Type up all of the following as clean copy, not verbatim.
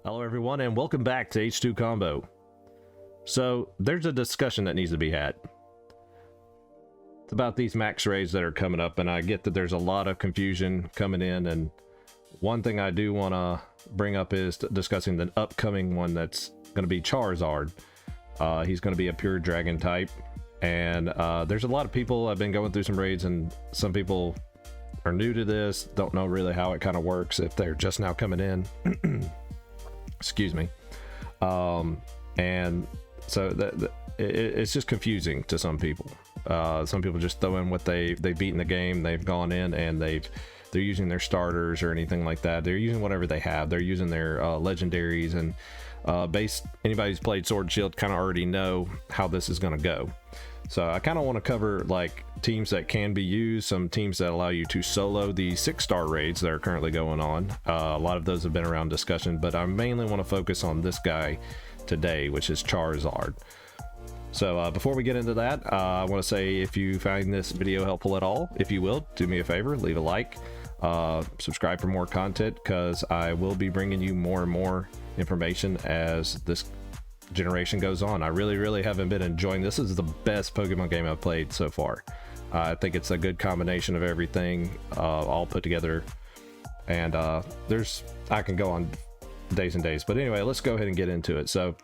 Hello everyone and welcome back to H2 Combo. So there's a discussion that needs to be had. It's about these max raids that are coming up, and I get that there's a lot of confusion coming in, and one thing I do want to bring up is discussing the upcoming one that's going to be Charizard. He's going to be a pure dragon type, and there's a lot of people have been going through some raids, and some people are new to this, don't know really how it kind of works if they're just now coming in. Excuse me. And so it's just confusing to some people. Some people just throw in what they've beaten the game, they've gone in and they're using their starters or anything like that. They're using whatever they have. They're using their legendaries, and anybody who's played Sword and Shield kind of already know how this is going to go. So I kind of want to cover like teams that can be used, some teams that allow you to solo the 6-star raids that are currently going on. A lot of those have been around discussion, but I mainly want to focus on this guy today, which is Charizard. So before we get into that, I want to say, if you find this video helpful at all, if you will, do me a favor, leave a like, subscribe for more content, because I will be bringing you more and more information as this generation goes on. I really haven't been enjoying this. Is the best Pokemon game I've played so far. I think it's a good combination of everything all put together, and I can go on days and days, but anyway, let's go ahead and get into it. So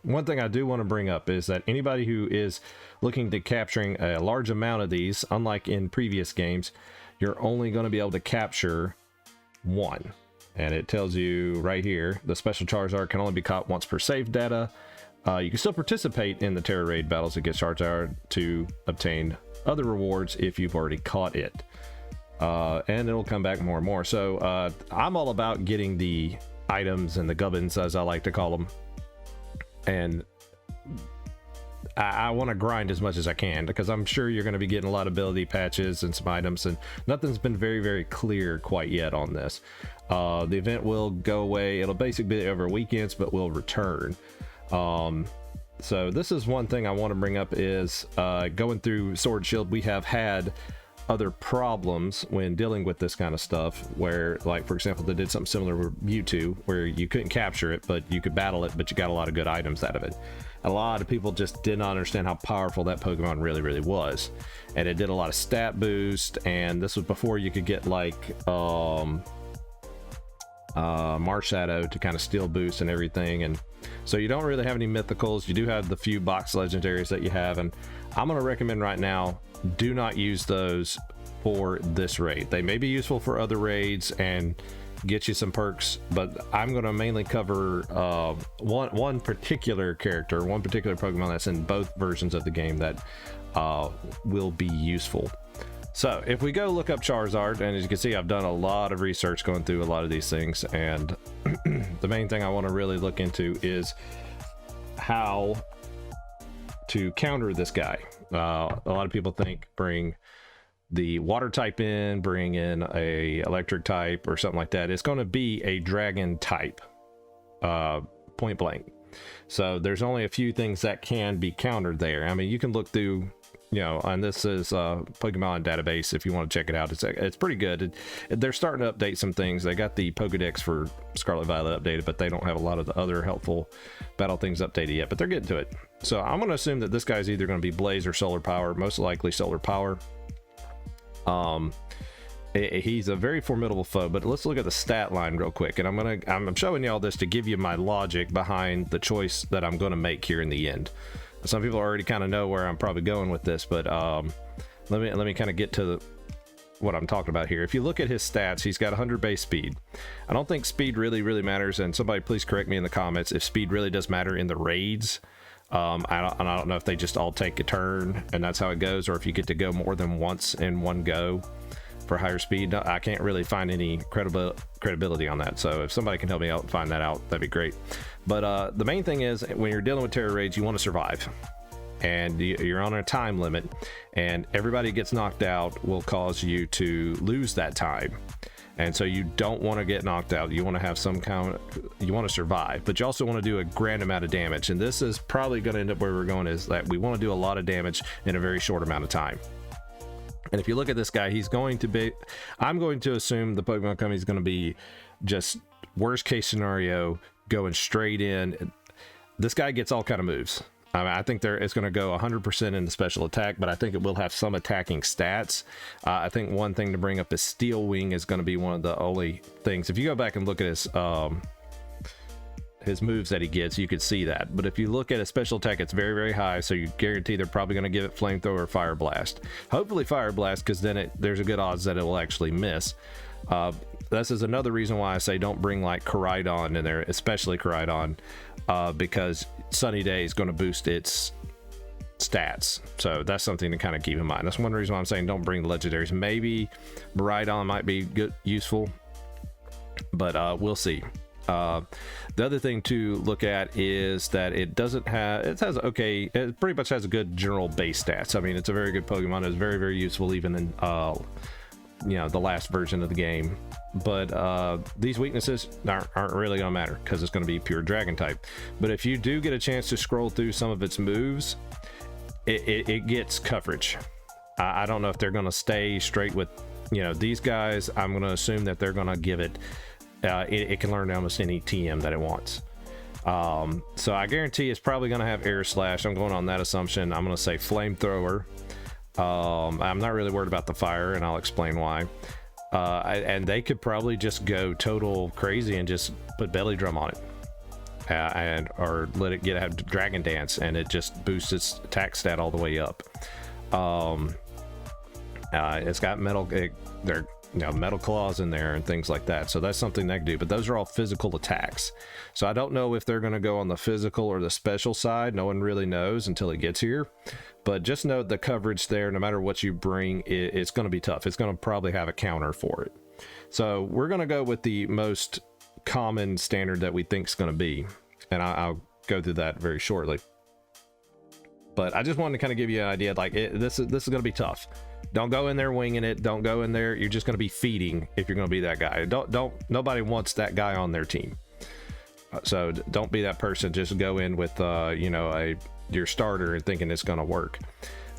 one thing I do want to bring up is that anybody who is looking to capturing a large amount of these, unlike in previous games, you're only going to be able to capture one. And it tells you right here, the special Charizard can only be caught once per save data. You can still participate in the Tera Raid battles against Charizard to obtain other rewards if you've already caught it. And it'll come back more and more. So I'm all about getting the items and the gubbins, as I like to call them. And I want to grind as much as I can, because I'm sure you're going to be getting a lot of ability patches and some items, and nothing's been very clear quite yet on this. The event will go away. It'll basically be over weekends, but will return. So this is one thing I want to bring up is going through Sword and Shield, we have had other problems when dealing with this kind of stuff, where, like, for example, they did something similar with Mewtwo, where you couldn't capture it, but you could battle it, but you got a lot of good items out of it. A lot of people just did not understand how powerful that Pokemon really was, and it did a lot of stat boost. And this was before you could get like Marshadow to kind of steal boost and everything, and so you don't really have any mythicals. You do have the few box legendaries that you have, and I'm going to recommend right now, do not use those for this raid. They may be useful for other raids and get you some perks, but I'm going to mainly cover one particular character, one particular Pokemon that's in both versions of the game that will be useful. So if we go look up Charizard, and as you can see, I've done a lot of research going through a lot of these things, and the main thing I want to really look into is how to counter this guy. A lot of people think bring the water type in, bring in a electric type or something like that. It's going to be a dragon type, point blank. So there's only a few things that can be countered there. I mean, you can look through, you know, and this is Pokemon database if you want to check it out. It's pretty good. They're starting to update some things. They got the Pokedex for Scarlet Violet updated, but they don't have a lot of the other helpful battle things updated yet, but they're getting to it. So I'm going to assume that this guy's either going to be Blaze or Solar Power, most likely Solar Power. He's a very formidable foe, but let's look at the stat line real quick, and I'm showing you all this to give you my logic behind the choice that I'm going to make here in the end. Some people already kind of know where I'm probably going with this, but let me kind of get to what I'm talking about here. If you look at his stats, he's got 100 base speed. I don't think speed really matters, and somebody please correct me in the comments if speed really does matter in the raids. I don't know if they just all take a turn and that's how it goes, or if you get to go more than once in one go for higher speed. I can't really find any credibility on that, so if somebody can help me out and find that out, that'd be great. But the main thing is, when you're dealing with Tera Raids, you want to survive, and you're on a time limit, and everybody gets knocked out will cause you to lose that time. And so you don't want to get knocked out. You want to have some kind of, you want to survive, but you also want to do a grand amount of damage. And this is probably going to end up where we're going, is that we want to do a lot of damage in a very short amount of time. And if you look at this guy, he's going to be, I'm going to assume the Pokemon company is going to be just worst case scenario going straight in. This guy gets all kind of moves. I mean, I think it's going to go 100% in the special attack, but I think it will have some attacking stats. I think one thing to bring up is Steel Wing is going to be one of the only things. If you go back and look at his moves that he gets, you could see that. But if you look at a special attack, it's very, very high, so you guarantee they're probably going to give it Flamethrower or Fire Blast. Hopefully Fire Blast, because then there's a good odds that it will actually miss. This is another reason why I say don't bring like Charizard in there, especially Charizard, because Sunny Day is going to boost its stats. So that's something to kind of keep in mind. That's one reason why I'm saying don't bring the legendaries. Maybe Maridon might be useful, but we'll see. The other thing to look at is that it pretty much has a good general base stats. I mean, it's a very good Pokemon. It's very, very useful even in the last version of the game. But these weaknesses aren't really gonna matter because it's gonna be pure dragon type. But if you do get a chance to scroll through some of its moves, it gets coverage. I don't know if they're gonna stay straight with these guys. I'm gonna assume that they're gonna give it it can learn almost any TM that it wants. So I guarantee it's probably gonna have Air Slash. I'm going on that assumption. I'm gonna say Flamethrower. I'm not really worried about the fire, and I'll explain why. And they could probably just go total crazy and just put Belly Drum on it, or let it have Dragon Dance, and it just boosts its attack stat all the way up. It's got metal claws in there and things like that, so that's something they can do. But those are all physical attacks, so I don't know if they're going to go on the physical or the special side. No one really knows until it gets here. But just note the coverage there, no matter what you bring, it's going to be tough. It's going to probably have a counter for it. So we're going to go with the most common standard that we think is going to be, and I'll go through that very shortly. But I just wanted to kind of give you an idea, like this is going to be tough. Don't go in there winging it. Don't go in there. You're just going to be feeding if you're going to be that guy. Nobody wants that guy on their team. So don't be that person. Just go in with your starter and thinking it's going to work.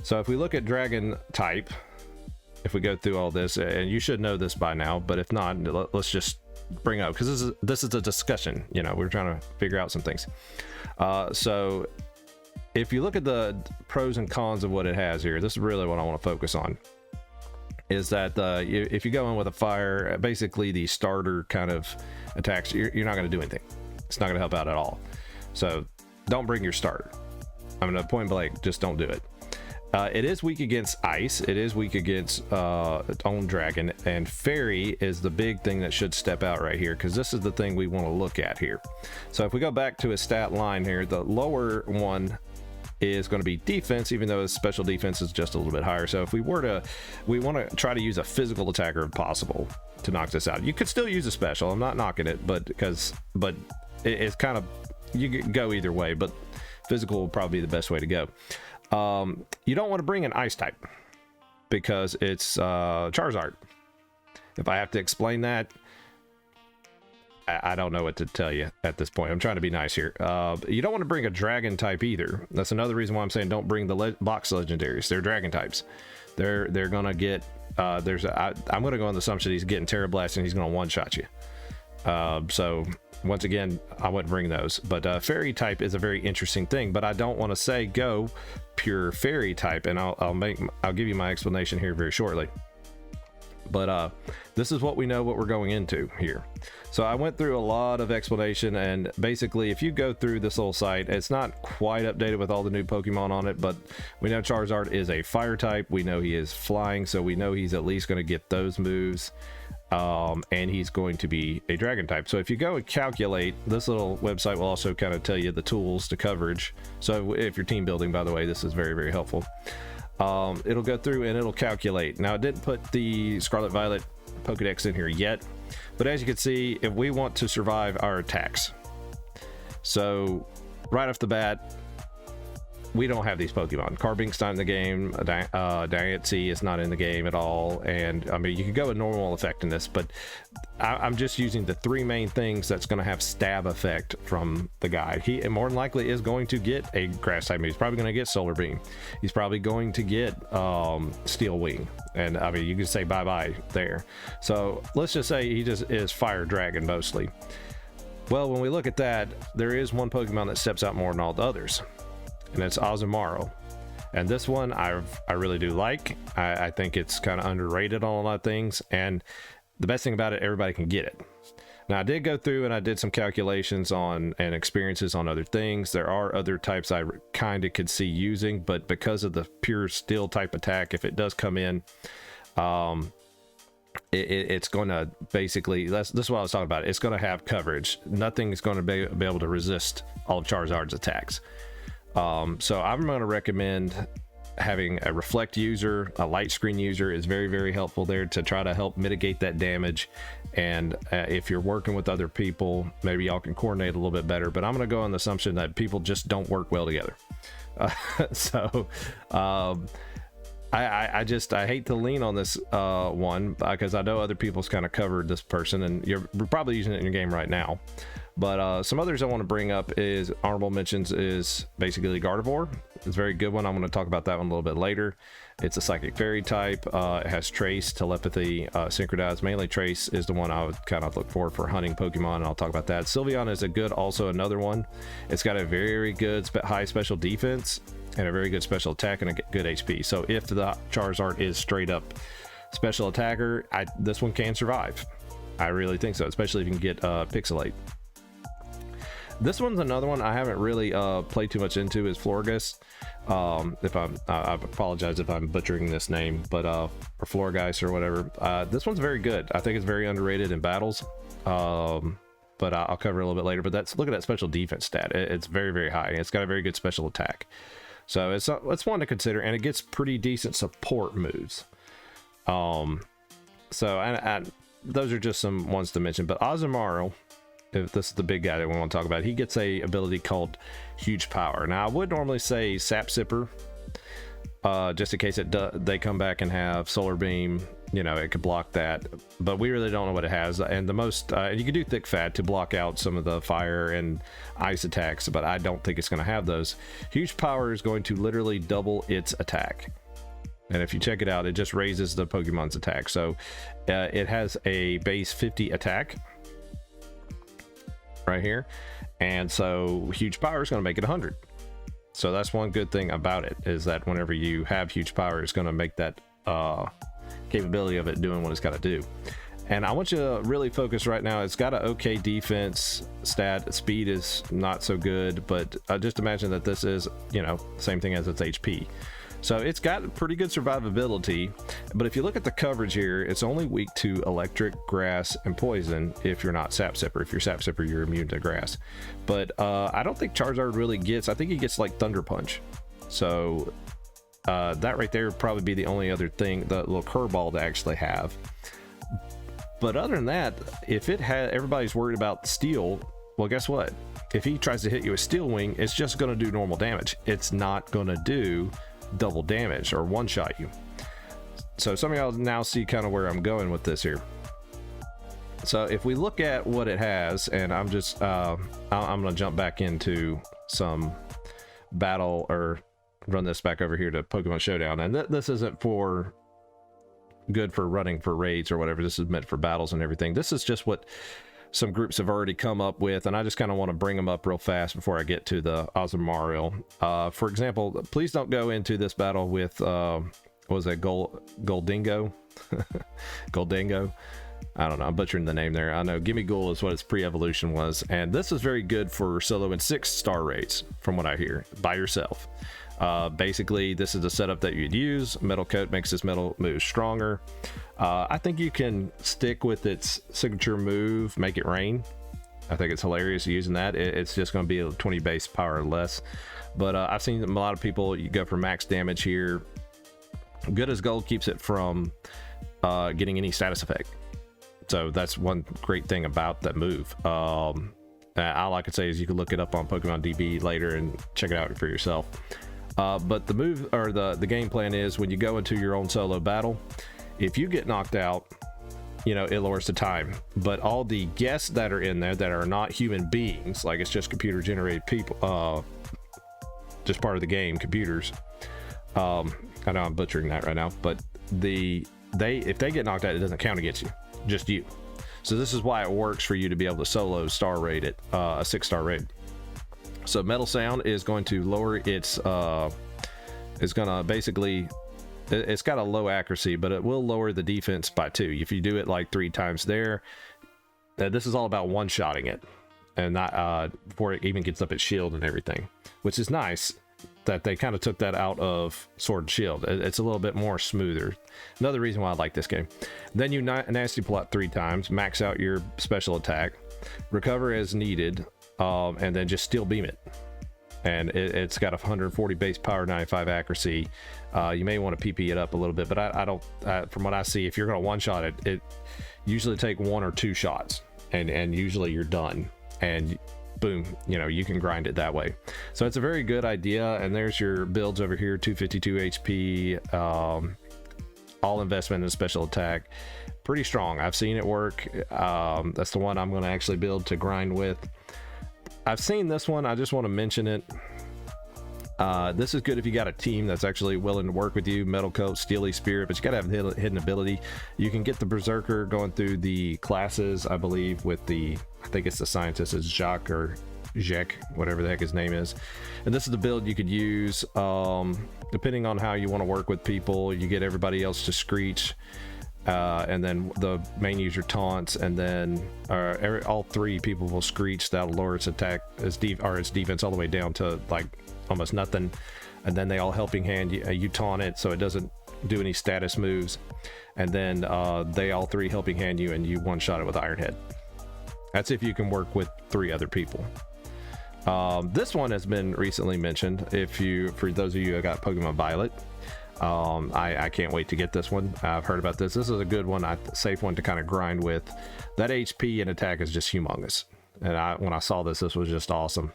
So if we look at dragon type, if we go through all this, and you should know this by now, but if not, let's just bring up, because this is a discussion. We're trying to figure out some things. So if you look at the pros and cons of what it has here, this is really what I want to focus on. Is that if you go in with a fire, basically the starter kind of attacks, you're not going to do anything. It's not going to help out at all. So don't bring your starter. I'm going to point blank, just don't do it. It is weak against ice. It is weak against its own dragon, and fairy is the big thing that should step out right here, because this is the thing we want to look at here. So if we go back to a stat line here, the lower one is going to be defense, even though his special defense is just a little bit higher. So if we want to try to use a physical attacker if possible to knock this out. You could still use a special. I'm not knocking it, but it's kind of, you could go either way, but physical will probably be the best way to go. You don't want to bring an ice type because it's Charizard. If I have to explain that, I don't know what to tell you at this point. I'm trying to be nice here. You don't want to bring a dragon type either. That's another reason why I'm saying don't bring the box legendaries. They're dragon types. They're gonna get I'm gonna go on the assumption he's getting Tera Blast and he's gonna one-shot you. So once again, I wouldn't bring those. But fairy type is a very interesting thing, but I don't want to say go pure fairy type, and I'll give you my explanation here very shortly. But this is what we know, what we're going into here. So I went through a lot of explanation, and basically if you go through this little site, it's not quite updated with all the new Pokemon on it, but we know Charizard is a fire type. We know he is flying, so we know he's at least going to get those moves. And he's going to be a dragon type. So if you go and calculate, this little website will also kind of tell you the tools to coverage. So if you're team building, by the way, this is very, very helpful. It'll go through and it'll calculate. Now, it didn't put the Scarlet Violet Pokedex in here yet, but as you can see, if we want to survive our attacks, so right off the bat, we don't have these Pokemon. Carbink's not in the game. Diancie is not in the game at all. And I mean, you could go with normal effectiveness, but I'm just using the three main things that's going to have stab effect from the guy. He more than likely is going to get a grass type. He's probably going to get Solar Beam. He's probably going to get Steel Wing. And I mean, you can say bye-bye there. So let's just say he just is Fire Dragon mostly. Well, when we look at that, there is one Pokemon that steps out more than all the others, and it's AZUMARILL. And this one I really do like. I think it's kind of underrated on a lot of things, and the best thing about it, everybody can get it. Now, I did go through and I did some calculations on and experiences on other things. There are other types I kind of could see using, but because of the pure steel type attack, if it does come in, it's going to basically, this is what I was talking about. It's going to have coverage. Nothing is going to be able to resist all of Charizard's attacks. So I'm going to recommend having a reflect user. A light screen user is very, very helpful there to try to help mitigate that damage. And if you're working with other people, maybe y'all can coordinate a little bit better, but I'm going to go on the assumption that people just don't work well together. I hate to lean on this one because I know other people's kind of covered this person, and you're probably using it in your game right now. But some others I want to bring up is honorable mentions is basically Gardevoir. It's a very good one. I'm going to talk about that one a little bit later. It's a psychic fairy type. It has trace, telepathy, synchronize. Mainly trace is the one I would kind of look for hunting Pokemon, and I'll talk about that. Sylveon is a good, also another one. It's got a very good high special defense and a very good special attack and a good HP. So if the Charizard is straight up special attacker, this one can survive. I really think so, especially if you can get Pixelate. This one's another one I haven't really played too much into is Florges. I apologize if I'm butchering this name, but or Florgeist or whatever. This one's very good. I think it's very underrated in battles. But I'll cover it a little bit later. But look at that special defense stat. It's very, very high. It's got a very good special attack. So it's one to consider, and it gets pretty decent support moves. So those are just some ones to mention. But AZUMARILL, if this is the big guy that we want to talk about, he gets a ability called Huge Power. Now I would normally say Sap Sipper, just in case they come back and have Solar Beam. You know, it could block that, but we really don't know what it has. And the most you can do Thick Fat to block out some of the fire and ice attacks, but I don't think it's going to have those. Huge Power is going to literally double its attack, and if you check it out, it just raises the Pokemon's attack. So it has a base 50 attack right here, and so Huge Power is going to make it 100. So that's one good thing about it, is that whenever you have Huge Power, it's going to make that capability of it doing what it's got to do. And I want you to really focus right now. It's got an okay defense stat. Speed is not so good, but just imagine that this is, you know, same thing as its HP. So it's got pretty good survivability, but if you look at the coverage here, it's only weak to electric, grass, and poison if you're not Sap Sipper. If you're Sap Sipper, you're immune to grass. But I don't think Charizard really gets, I think he gets like Thunder Punch. So that right there would probably be the only other thing, the little curveball to actually have. But other than that, if it had, everybody's worried about steel, well, guess what? If he tries to hit you with Steel Wing, it's just going to do normal damage. It's not going to do double damage or one-shot you. So some of y'all now see kind of where I'm going with this here. So if we look at what it has, and I'm just I'm going to jump back into some battle, or run this back over here to Pokemon Showdown, and this isn't for good for running for raids or whatever. This is meant for battles and everything. This is just what some groups have already come up with, and I just kind of want to bring them up real fast before I get to the AZUMARILL. For example, please don't go into this battle with what was that, Goldingo? Goldingo? I don't know, I'm butchering the name there. I know Gimme Ghoul is what its pre-evolution was, and this is very good for solo and 6-star raids from what I hear, by yourself. Basically, this is the setup that you'd use. Metal Coat makes this metal move stronger. I think you can stick with its signature move, Make It Rain. I think it's hilarious using that. It's just going to be a 20 base power or less. But I've seen a lot of people, you go for max damage here. Good as Gold keeps it from getting any status effect. So that's one great thing about that move. All I could say is you can look it up on Pokemon DB later and check it out for yourself. But the move, or the game plan is, when you go into your own solo battle, if you get knocked out, you know, it lowers the time. But all the guests that are in there that are not human beings, like it's just computer generated people, just part of the game, computers. I know I'm butchering that right now, but if they get knocked out, it doesn't count against you, just you. So this is why it works for you to be able to solo star raid it, a 6-star raid. So Metal Sound is going to lower its it's gonna basically, it's got a low accuracy, but it will lower the defense by 2 if you do it like 3 times there. This is all about one-shotting it, and not before it even gets up its shield and everything, which is nice that they kind of took that out of Sword and Shield. It's a little bit more smoother. Another reason why I like this game. Then you nasty plot 3 times, max out your special attack, recover as needed, and then just steel beam it. And it's got 140 base power, 95 accuracy. You may want to PP it up a little bit, but I don't. From what I see, if you're going to one-shot it, it usually take 1 or 2 shots, and usually you're done. And boom, you know, you can grind it that way. So it's a very good idea. And there's your builds over here: 252 HP, all investment in special attack. Pretty strong. I've seen it work. That's the one I'm going to actually build to grind with. I've seen this one. I just want to mention it. This is good if you got a team that's actually willing to work with you. Metal Coat, Steely Spirit, but you gotta have hidden ability. You can get the Berserker going through the classes, I believe, with the, I think it's the scientist, it's Jacques or Jek, whatever the heck his name is. And this is the build you could use. Depending on how you want to work with people, you get everybody else to screech. And then the main user taunts, and then all 3 people will screech. That'll lower its attack, its defense all the way down to like almost nothing. And then they all helping hand you taunt it so it doesn't do any status moves. And then they all 3 helping hand you, and you one-shot it with Iron Head. That's if you can work with 3 other people. This one has been recently mentioned. For those of you who got Pokemon Violet, I can't wait to get this one. I've heard about this. This is a good one, safe one to kind of grind with. That HP and attack is just humongous. And when I saw this was just awesome.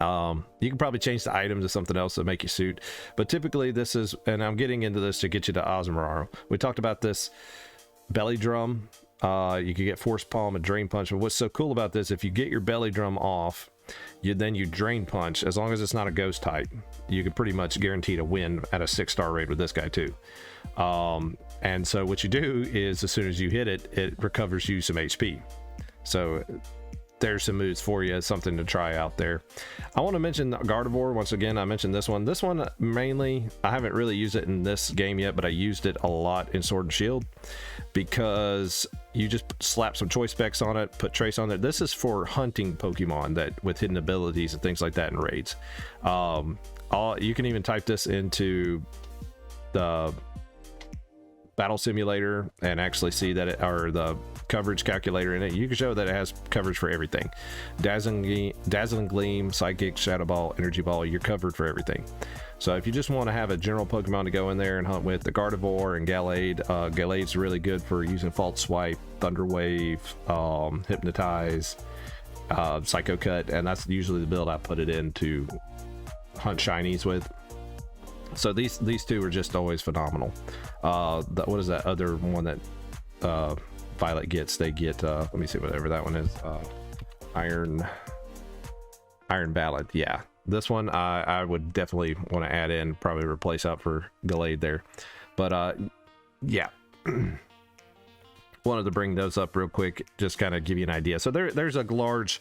You can probably change the items to something else to make you suit, but typically this is, and I'm getting into this to get you to AZUMARILL. We talked about this belly drum. You could get Force Palm and Drain Punch, but what's so cool about this, if you get your belly drum off, then you Drain Punch, as long as it's not a ghost type, you can pretty much guarantee to win at a 6-star raid with this guy too. And so what you do is, as soon as you hit it, it recovers you some HP. So there's some moves for you, something to try out there. I want to mention Gardevoir once again. I mentioned this one. This one mainly, I haven't really used it in this game yet, but I used it a lot in Sword and Shield, because you just slap some choice specs on it, put trace on it. This is for hunting Pokemon that with hidden abilities and things like that in raids. You can even type this into the battle simulator and actually see that it, or the coverage calculator in it. You can show that it has coverage for everything. Dazzling Gleam, Psychic, Shadow Ball, Energy Ball, you're covered for everything. So if you just want to have a general Pokemon to go in there and hunt with, the Gardevoir and Gallade. Gallade's really good for using False Swipe, Thunder Wave, Hypnotize, Psycho Cut, and that's usually the build I put it in to hunt shinies with. So these 2 are just always phenomenal. What is that other one that Violet gets? They get let me see whatever that one is. Iron Ballad. Yeah, this one I would definitely want to add in, probably replace out for Gallade there. But yeah, wanted to bring those up real quick, just kind of give you an idea. So there's a large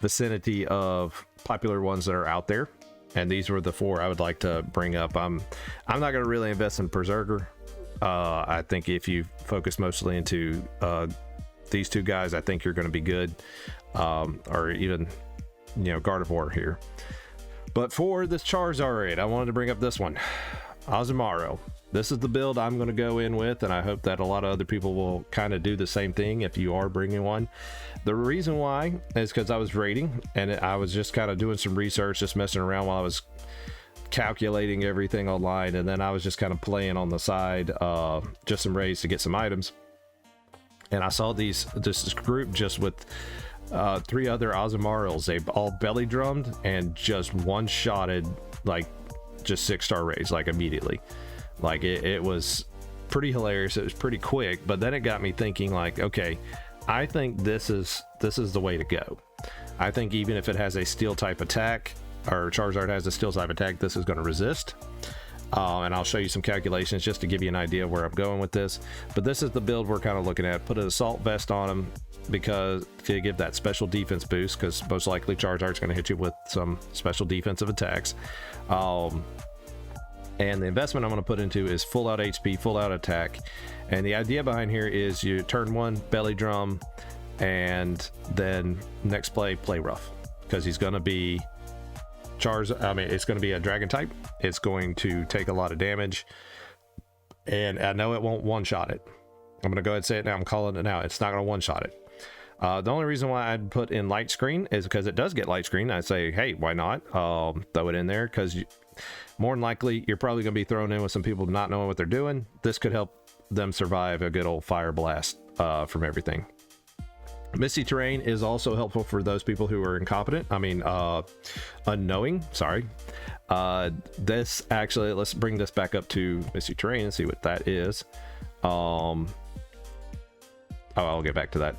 vicinity of popular ones that are out there, and these were the 4 I would like to bring up. I'm not going to really invest in Berserker. I think if you focus mostly into these 2 guys, I think you're going to be good. Or even, you know, Gardevoir here. But for this Charizard raid, I wanted to bring up this one, AZUMARILL. This is the build I'm going to go in with, and I hope that a lot of other people will kind of do the same thing if you are bringing one. The reason why is because I was raiding, and I was just kind of doing some research, just messing around while I was calculating everything online, and then I was just kind of playing on the side, just some raids to get some items. And I saw this group just with 3 other AZUMARILLs. They all belly drummed and just one-shotted, like, just 6-star raids, like, immediately. Like, it was pretty hilarious. It was pretty quick, but then it got me thinking, like, okay, I think this is the way to go. I think even if it has a steel type attack, or Charizard has a steel type attack, this is going to resist. And I'll show you some calculations just to give you an idea of where I'm going with this. But this is the build we're kind of looking at. Put an assault vest on him because to give that special defense boost, because most likely Charizard's going to hit you with some special defensive attacks. And the investment I'm going to put into is full out HP, full out attack. And the idea behind here is you turn 1 belly drum, and then next play rough, because he's going to be it's going to be a dragon type. It's going to take a lot of damage, and I know it won't one-shot it. I'm going to go ahead and say it now. I'm calling it now. It's not going to one-shot it. The only reason why I'd put in light screen is because it does get light screen. I'd say, hey, why not throw it in there, because more than likely you're probably going to be thrown in with some people not knowing what they're doing. This could help them survive a good old fire blast from everything. Misty terrain is also helpful for those people who are incompetent. Unknowing. Sorry. This actually, let's bring this back up to misty terrain and see what that is. I'll get back to that.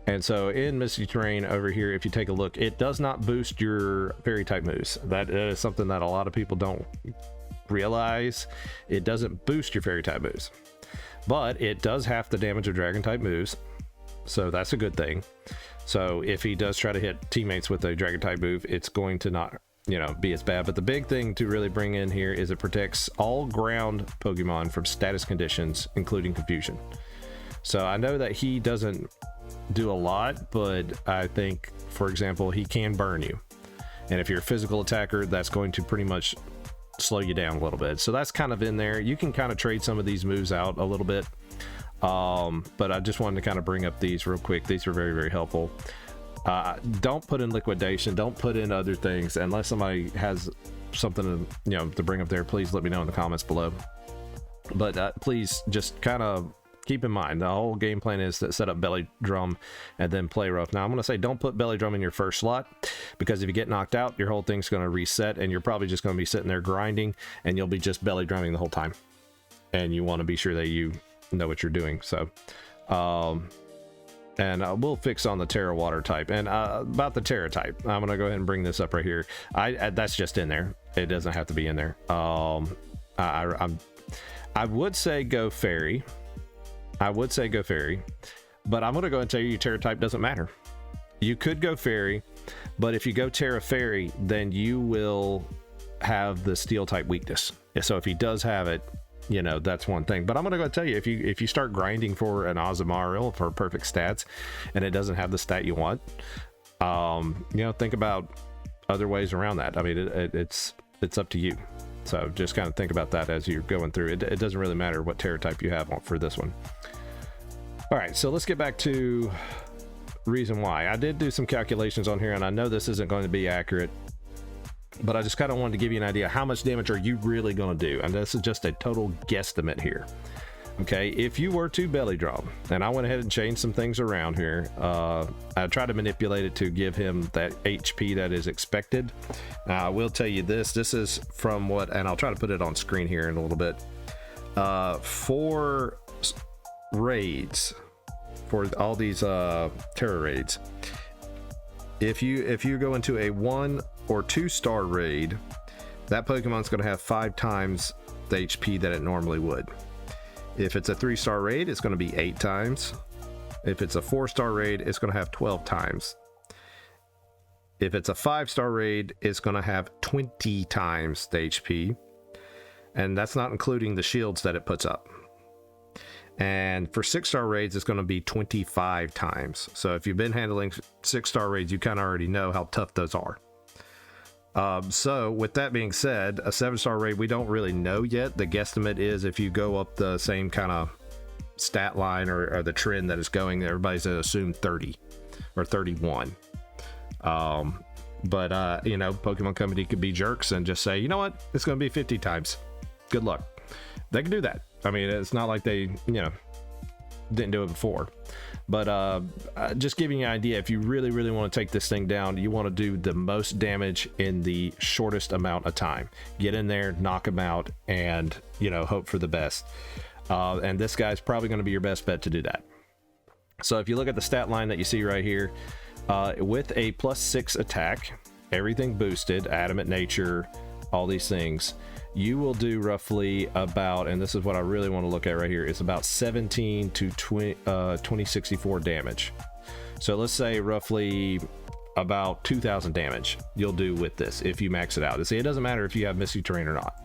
And so in misty terrain over here, if you take a look, it does not boost your fairy type moves. That is something that a lot of people don't realize. It doesn't boost your fairy type moves, but it does half the damage of dragon type moves. So that's a good thing. So if he does try to hit teammates with a dragon type move, it's going to not, be as bad. But the big thing to really bring in here is it protects all ground Pokemon from status conditions, including confusion. So I know that he doesn't do a lot, but I think, for example, he can burn you. And if you're a physical attacker, that's going to pretty much slow you down a little bit. So that's kind of in there. You can kind of trade some of these moves out a little bit. But I just wanted to kind of bring up these real quick. These are very, very helpful. Don't put in liquidation. Don't put in other things unless somebody has something to bring up there. Please let me know in the comments below. But please just kind of keep in mind, the whole game plan is to set up belly drum and then play rough. Now I'm going to say don't put belly drum in your first slot, because if you get knocked out, your whole thing's going to reset and you're probably just going to be sitting there grinding and you'll be just belly drumming the whole time. And you want to be sure that you know what you're doing. So and we'll fix on the Tera water type. And about the Tera type, I'm gonna go ahead and bring this up right here. That's just in there. It doesn't have to be in there. I would say go fairy. But I'm gonna go and tell you Tera type doesn't matter. You could go fairy, but if you go Tera fairy, then you will have the steel type weakness. So if he does have it, that's one thing. But I'm gonna go tell you, if you start grinding for an AZUMARILL for perfect stats and it doesn't have the stat you want, think about other ways around that. I mean, it's up to you. So just kind of think about that as you're going through. It doesn't really matter what Tera type you have for this one. All right, so let's get back to reason why. I did do some calculations on here, and I know this isn't going to be accurate, but I just kind of wanted to give you an idea how much damage are you really going to do. And this is just a total guesstimate here. Okay, if you were to belly drum, and I went ahead and changed some things around here, I tried to manipulate it to give him that HP that is expected. Now I will tell you this is from what, and I'll try to put it on screen here in a little bit. For raids, for all these Tera Raids, if you go into a 1 or 2 star raid, that Pokemon's going to have 5 times the HP that it normally would. If it's a 3-star raid, it's going to be 8 times. If it's a 4-star raid, it's going to have 12 times. If it's a 5-star raid, it's going to have 20 times the HP. And that's not including the shields that it puts up. And for 6-star raids, it's going to be 25 times. So if you've been handling 6-star raids, you kind of already know how tough those are. So with that being said, a 7-star raid, we don't really know yet. The guesstimate is if you go up the same kind of stat line or the trend that is going, everybody's going to assume 30 or 31. Pokemon Company could be jerks and just say, you know what, it's going to be 50 times. Good luck. They can do that. I mean, it's not like they, didn't do it before. But just giving you an idea, if you really, really want to take this thing down, you want to do the most damage in the shortest amount of time. Get in there, knock them out, and, hope for the best. And this guy's probably going to be your best bet to do that. So if you look at the stat line that you see right here, with a +6 attack, everything boosted, adamant nature, all these things, you will do roughly about, and this is what I really want to look at right here, it's about 17 to 2064 damage. So let's say roughly about 2,000 damage you'll do with this if you max it out. See, it doesn't matter if you have Misty Terrain or not.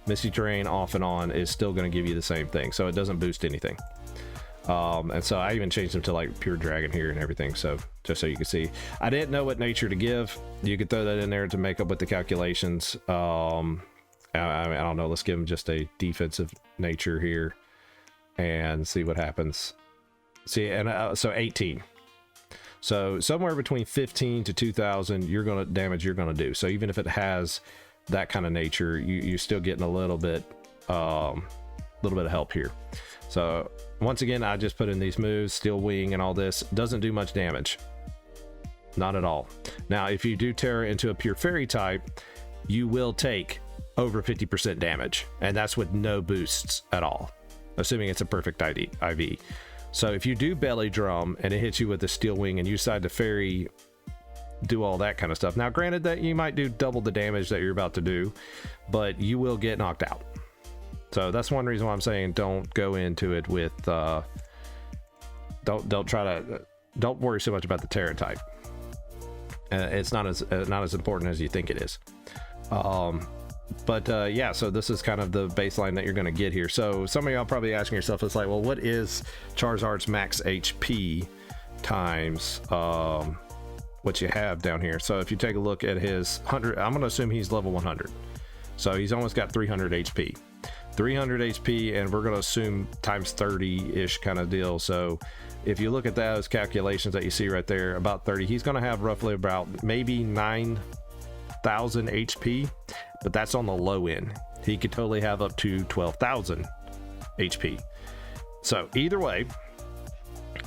Misty Terrain off and on is still going to give you the same thing, so it doesn't boost anything. And so I even changed them to like pure dragon here and everything, so just so you can see. I didn't know what nature to give. You could throw that in there to make up with the calculations. I don't know, let's give him just a defensive nature here and see what happens. See, and so 18. So somewhere between 15 to 2,000 damage you're gonna do. So even if it has that kind of nature, you're still getting a little bit of help here. So once again, I just put in these moves, Steel Wing and all this. Doesn't do much damage, not at all. Now if you do Tera into a pure fairy type, you will take over 50% damage, and that's with no boosts at all, assuming it's a perfect IV. So if you do belly drum and it hits you with the Steel Wing and you decide to fairy do all that kind of stuff, now granted that you might do double the damage that you're about to do, but you will get knocked out. So that's one reason why I'm saying don't go into it with don't worry so much about the Tera type. It's not as important as you think it is. Yeah, so this is kind of the baseline that you're going to get here. So some of y'all probably asking yourself, it's like, well, what is Charizard's max HP times what you have down here? So if you take a look at his 100, I'm going to assume he's level 100, so he's almost got 300 HP. 300 HP, and we're going to assume times 30-ish kind of deal. So if you look at those calculations that you see right there, about 30, he's going to have roughly about maybe 9,000 HP, but that's on the low end. He could totally have up to 12,000 HP. So either way,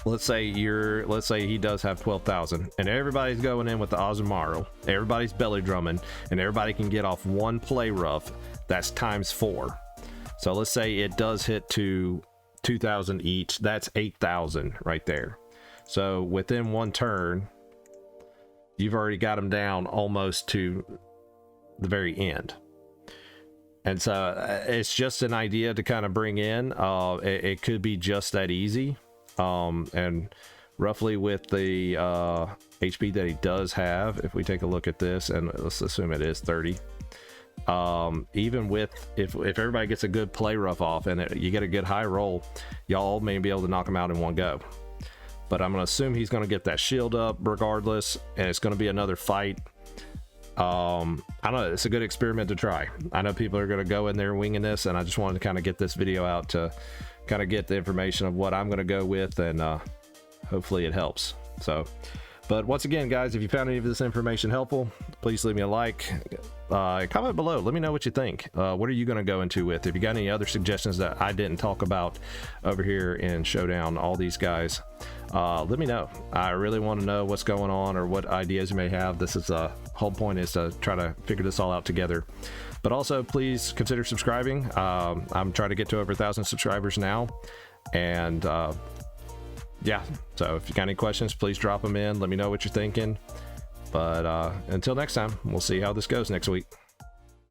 let's say he does have 12,000 and everybody's going in with the AZUMARILL, everybody's belly drumming, and everybody can get off one play rough. That's times 4. So let's say it does hit to 2,000 each. That's 8,000 right there. So within one turn, you've already got them down almost to the very end. And so it's just an idea to kind of bring in. It could be just that easy. And roughly with the HP that he does have, if we take a look at this, and let's assume it is 30. Even with if everybody gets a good play rough off and you get a good high roll, y'all may be able to knock him out in one go. But I'm gonna assume he's gonna get that shield up regardless, and it's gonna be another fight. I don't know, it's a good experiment to try. I know people are gonna go in there winging this, and I just wanted to kind of get this video out to kind of get the information of what I'm gonna go with, and hopefully it helps. So, but once again, guys, if you found any of this information helpful, please leave me a like, comment below, let me know what you think. What are you going to go into with? If you got any other suggestions that I didn't talk about over here in Showdown, all these guys, let me know. I really want to know what's going on or what ideas you may have. This is the whole point, is to try to figure this all out together. But also, please consider subscribing. I'm trying to get to over 1,000 subscribers now, and yeah, so if you got any questions, please drop them in. Let me know what you're thinking. But until next time, we'll see how this goes next week.